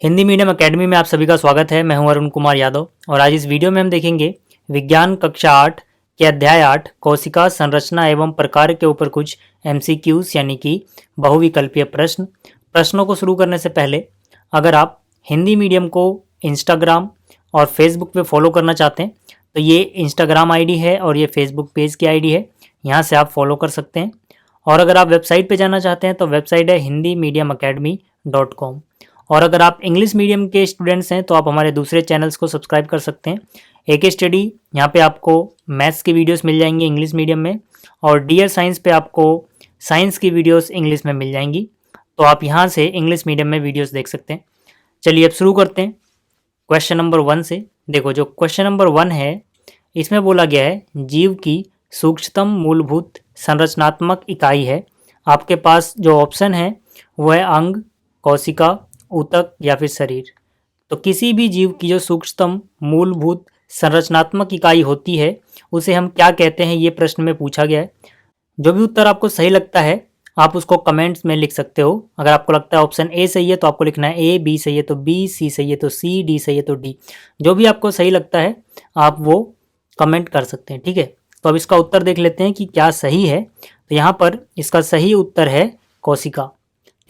Hindi medium academy में आप सभी का स्वागत है। मैं हूं अरुण कुमार यादव और आज इस वीडियो में हम देखेंगे विज्ञान कक्षा 8 के अध्याय 8 कोशिका संरचना एवं प्रकार के ऊपर कुछ MCQs यानी कि बहुविकल्पीय प्रश्नों को शुरू करने से पहले अगर आप हिंदी मीडियम को इंस्टाग्राम और फेसबुक पे फॉलो करना चाहते हैं तो ये इंस्टाग्राम ID है और ये फेसबुक पेज की ID है, यहाँ से आप फॉलो कर सकते हैं। और अगर आप वेबसाइट पे जाना चाहते हैं तो वेबसाइट है hindimediumacademy.com। और अगर आप इंग्लिश मीडियम के स्टूडेंट्स हैं तो आप हमारे दूसरे चैनल्स को सब्सक्राइब कर सकते हैं। AK स्टडी, यहाँ पे आपको मैथ्स की वीडियोस मिल जाएंगी इंग्लिश मीडियम में, और डियर साइंस पे आपको साइंस की वीडियोस इंग्लिश में मिल जाएंगी, तो आप यहाँ से इंग्लिश मीडियम में वीडियोस देख सकते हैं। चलिए अब शुरू करते हैं क्वेश्चन नंबर 1 से। देखो जो क्वेश्चन नंबर 1 है इसमें बोला गया है जीव की सूक्ष्मतम मूलभूत संरचनात्मक इकाई है। आपके पास जो ऑप्शन है वो है अंग, कोशिका, ऊतक या फिर शरीर। तो किसी भी जीव की जो सूक्ष्मतम मूलभूत संरचनात्मक इकाई होती है उसे हम क्या कहते हैं, ये प्रश्न में पूछा गया है। जो भी उत्तर आपको सही लगता है आप उसको कमेंट्स में लिख सकते हो। अगर आपको लगता है ऑप्शन ए सही है तो आपको लिखना है A, B सही है तो B, C सही है तो C, D सही है तो D। जो भी आपको सही लगता है आप वो कमेंट कर सकते हैं, ठीक है। तो अब इसका उत्तर देख लेते हैं कि क्या सही है। तो यहाँ पर इसका सही उत्तर है कोशिका,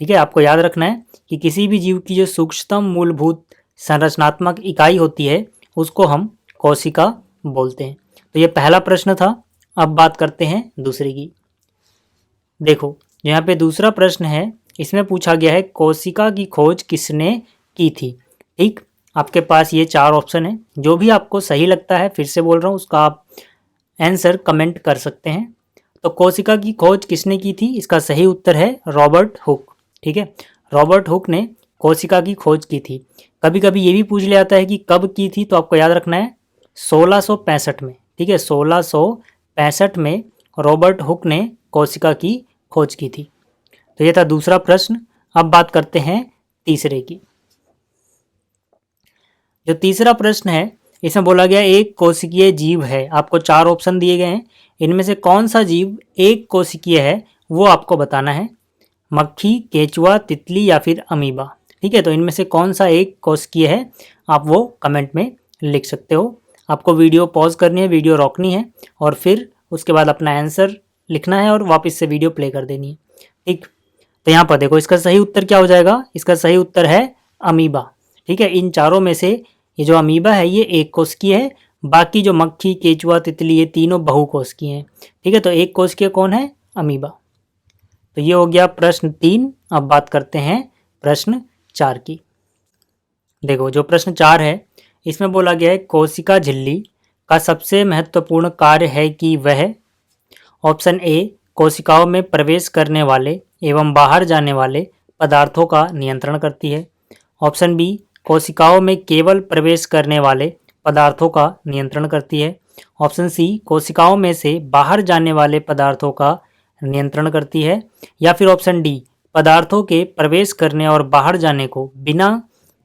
ठीक है। आपको याद रखना है कि किसी भी जीव की जो सूक्ष्मतम मूलभूत संरचनात्मक इकाई होती है उसको हम कोशिका बोलते हैं। तो ये पहला प्रश्न था। अब बात करते हैं दूसरे की। देखो यहाँ पे दूसरा प्रश्न है, इसमें पूछा गया है कोशिका की खोज किसने की थी। ठीक, आपके पास ये 4 ऑप्शन है। जो भी आपको सही लगता है, फिर से बोल रहा हूँ, उसका आप आंसर कमेंट कर सकते हैं। तो कोशिका की खोज किसने की थी, इसका सही उत्तर है रॉबर्ट हुक, ठीक है। रॉबर्ट हुक ने कोशिका की खोज की थी। कभी कभी ये भी पूछ लिया जाता है कि कब की थी, तो आपको याद रखना है 1665 में, ठीक है। 1665 में रॉबर्ट हुक ने कोशिका की खोज की थी। तो ये था दूसरा प्रश्न। अब बात करते हैं तीसरे की। जो तीसरा प्रश्न है इसमें बोला गया एक कोशिकीय जीव है। आपको 4 ऑप्शन दिए गए हैं, इनमें से कौन सा जीव एक कोशिकीय है वो आपको बताना है। मक्खी, केंचुआ, तितली या फिर अमीबा, ठीक है। तो इनमें से कौन सा एक कोशिकीय है आप वो कमेंट में लिख सकते हो। आपको वीडियो पॉज करनी है, वीडियो रोकनी है और फिर उसके बाद अपना आंसर लिखना है और वापस से वीडियो प्ले कर देनी है, ठीक। तो यहाँ पर देखो इसका सही उत्तर क्या हो जाएगा, इसका सही उत्तर है अमीबा, ठीक है। इन चारों में से ये जो अमीबा है ये एक कोशिकीय है, बाकी जो मक्खी, केंचुआ, तितली ये तीनों बहुकोशिकीय हैं, ठीक है। तो एक कोशिकीय कौन है, अमीबा। तो ये हो गया प्रश्न 3। अब बात करते हैं प्रश्न 4 की। देखो जो प्रश्न 4 है इसमें बोला गया है कोशिका झिल्ली का सबसे महत्वपूर्ण कार्य है कि वह ऑप्शन A कोशिकाओं में प्रवेश करने वाले एवं बाहर जाने वाले पदार्थों का नियंत्रण करती है। ऑप्शन B कोशिकाओं में केवल प्रवेश करने वाले पदार्थों का नियंत्रण करती है। ऑप्शन C कोशिकाओं में से बाहर जाने वाले पदार्थों का नियंत्रण करती है। या फिर ऑप्शन D पदार्थों के प्रवेश करने और बाहर जाने को बिना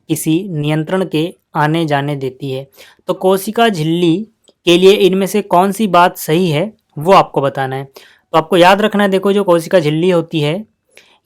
किसी नियंत्रण के आने जाने देती है। तो कोशिका झिल्ली के लिए इनमें से कौन सी बात सही है वो आपको बताना है। तो आपको याद रखना है, देखो जो कोशिका झिल्ली होती है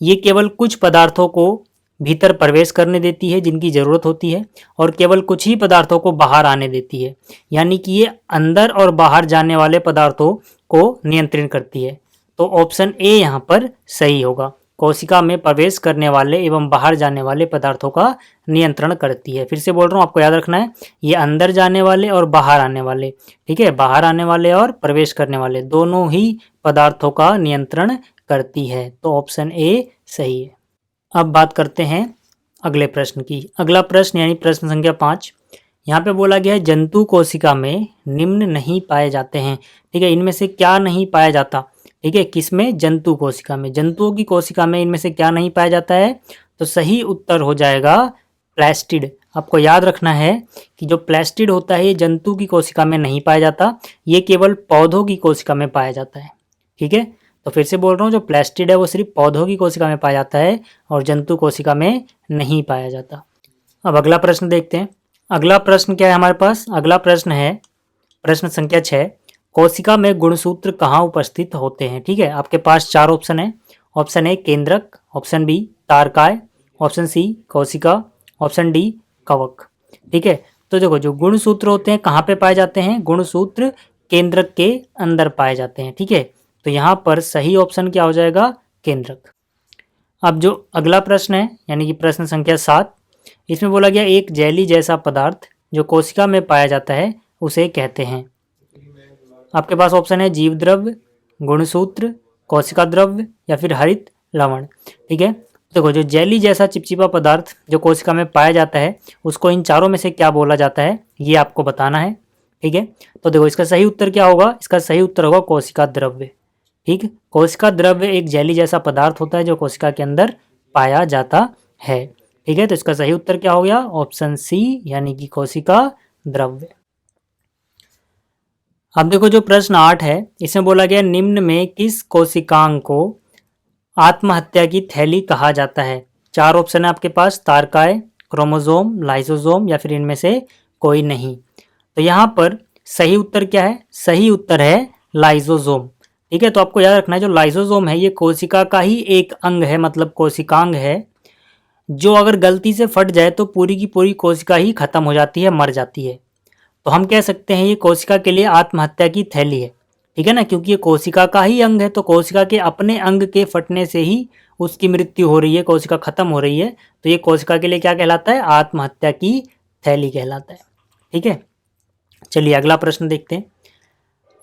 ये केवल कुछ पदार्थों को भीतर प्रवेश करने देती है जिनकी ज़रूरत होती है, और केवल कुछ ही पदार्थों को बाहर आने देती है। यानी कि ये अंदर और बाहर जाने वाले पदार्थों को नियंत्रित करती है। तो ऑप्शन A यहाँ पर सही होगा, कोशिका में प्रवेश करने वाले एवं बाहर जाने वाले पदार्थों का नियंत्रण करती है। फिर से बोल रहा हूँ, आपको याद रखना है ये अंदर जाने वाले और बाहर आने वाले, ठीक है, बाहर आने वाले और प्रवेश करने वाले दोनों ही पदार्थों का नियंत्रण करती है। तो ऑप्शन A सही है। अब बात करते हैं अगले प्रश्न की। अगला प्रश्न यानी प्रश्न संख्या 5, यहाँ पे बोला गया है जंतु कोशिका में निम्न नहीं पाए जाते हैं, ठीक है। इनमें से क्या नहीं पाया जाता, ठीक है, किसमें, जंतु कोशिका में। जंतुओं की कोशिका में इनमें से क्या नहीं पाया जाता है, तो सही उत्तर हो जाएगा प्लास्टिड। आपको याद रखना है कि जो प्लास्टिड होता है ये जंतु की कोशिका में नहीं पाया जाता, ये केवल पौधों की कोशिका में पाया जाता है, ठीक है। तो फिर से बोल रहा हूँ, जो प्लास्टिड है वो सिर्फ पौधों की कोशिका में पाया जाता है और जंतु कोशिका में नहीं पाया जाता। अब अगला प्रश्न देखते हैं। अगला प्रश्न क्या है हमारे पास, अगला प्रश्न है प्रश्न संख्या 6, कोशिका में गुणसूत्र कहाँ उपस्थित होते हैं, ठीक है। आपके पास 4 ऑप्शन है। ऑप्शन A केंद्रक, ऑप्शन B तारकाय, ऑप्शन C कोशिका, ऑप्शन डी कवक। ठीक है, तो देखो जो गुणसूत्र होते हैं कहाँ पे पाए जाते हैं, गुणसूत्र केंद्रक के अंदर पाए जाते हैं। ठीक है, तो यहाँ पर सही ऑप्शन क्या हो जाएगा, केंद्रक। अब जो अगला प्रश्न है यानी कि प्रश्न संख्या 7, इसमें बोला गया एक जेली जैसा पदार्थ जो कोशिका में पाया जाता है उसे कहते हैं। आपके पास ऑप्शन है जीव द्रव्य, गुणसूत्र, कोशिका द्रव्य या फिर हरित लवण। ठीक है, देखो जो जेली जैसा चिपचिपा पदार्थ जो कोशिका में पाया जाता है उसको इन चारों में से क्या बोला जाता है ये आपको बताना है। ठीक है, तो देखो इसका सही उत्तर क्या होगा, इसका सही उत्तर होगा कोशिका द्रव्य। ठीक, कोशिका द्रव्य एक जेली जैसा पदार्थ होता है जो कोशिका के अंदर पाया जाता है। ठीक है, तो इसका सही उत्तर क्या हो गया, ऑप्शन सी यानी कि कोशिका द्रव्य। अब देखो जो प्रश्न 8 है इसमें बोला गया निम्न में किस कोशिकांग को आत्महत्या की थैली कहा जाता है। 4 ऑप्शन है आपके पास, तारकाय, क्रोमोसोम, लाइसोसोम या फिर इनमें से कोई नहीं। तो यहाँ पर सही उत्तर क्या है, सही उत्तर है लाइसोसोम। ठीक है, तो आपको याद रखना है जो लाइसोसोम है ये कोशिका का ही एक अंग है, मतलब कोशिकांग है, जो अगर गलती से फट जाए तो पूरी की पूरी कोशिका ही खत्म हो जाती है, मर जाती है। तो हम कह सकते हैं ये कोशिका के लिए आत्महत्या की थैली है। ठीक है ना, क्योंकि ये कोशिका का ही अंग है, तो कोशिका के अपने अंग के फटने से ही उसकी मृत्यु हो रही है, कोशिका खत्म हो रही है, तो ये कोशिका के लिए क्या कहलाता है, आत्महत्या की थैली कहलाता है। ठीक है, चलिए अगला प्रश्न देखते हैं।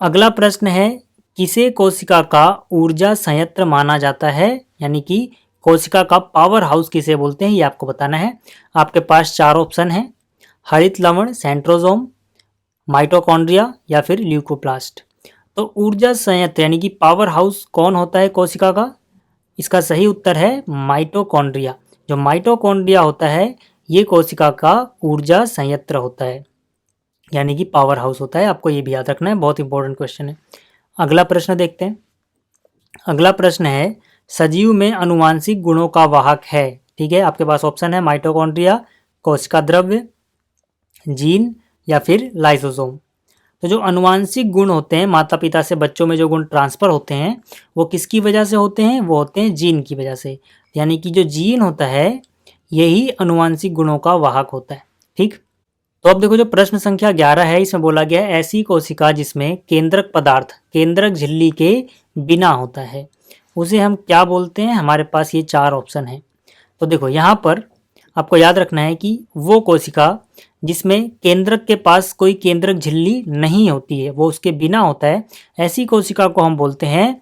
अगला प्रश्न है किसे कोशिका का ऊर्जा संयंत्र माना जाता है, यानी कि कोशिका का पावर हाउस किसे बोलते हैं ये आपको बताना है। आपके पास 4 ऑप्शन है, हरित लवण, सेंट्रोसोम, माइटोकॉन्ड्रिया या फिर ल्यूकोप्लास्ट। तो ऊर्जा संयंत्र यानी कि पावर हाउस कौन होता है कोशिका का, इसका सही उत्तर है माइटोकॉन्ड्रिया। जो माइटोकॉन्ड्रिया होता है ये कोशिका का ऊर्जा संयंत्र होता है, यानी कि पावर हाउस होता है। आपको ये भी याद रखना है, बहुत इंपॉर्टेंट क्वेश्चन है। अगला प्रश्न देखते हैं। अगला प्रश्न है सजीव में अनुवांशिक गुणों का वाहक है। ठीक है, आपके पास ऑप्शन है माइटोकॉन्ड्रिया, कोशिका द्रव्य, जीन या फिर लाइसोसोम। तो जो अनुवांशिक गुण होते हैं, माता पिता से बच्चों में जो गुण ट्रांसफर होते हैं वो किसकी वजह से होते हैं, वो होते हैं जीन की वजह से। यानी कि जो जीन होता है यही अनुवांशिक गुणों का वाहक होता है। ठीक, तो अब देखो जो प्रश्न संख्या 11 है इसमें बोला गया है ऐसी कोशिका जिसमें केंद्रक पदार्थ केंद्रक झिल्ली के बिना होता है उसे हम क्या बोलते हैं। हमारे पास ये 4 ऑप्शन है। तो देखो यहाँ पर आपको याद रखना है कि वो कोशिका जिसमें केंद्रक के पास कोई केंद्रक झिल्ली नहीं होती है, वो उसके बिना होता है, ऐसी कोशिका को हम बोलते हैं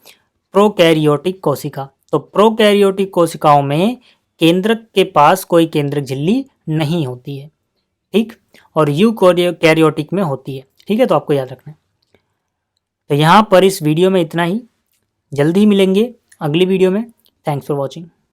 प्रोकैरियोटिक कोशिका। तो प्रोकैरियोटिक कोशिकाओं में केंद्रक के पास कोई केंद्रक झिल्ली नहीं होती है। ठीक, और यूकैरियोटिक में होती है। ठीक है, तो आपको याद रखना है। तो यहाँ पर इस वीडियो में इतना ही, जल्दी ही मिलेंगे अगली वीडियो में। Thanks for watching.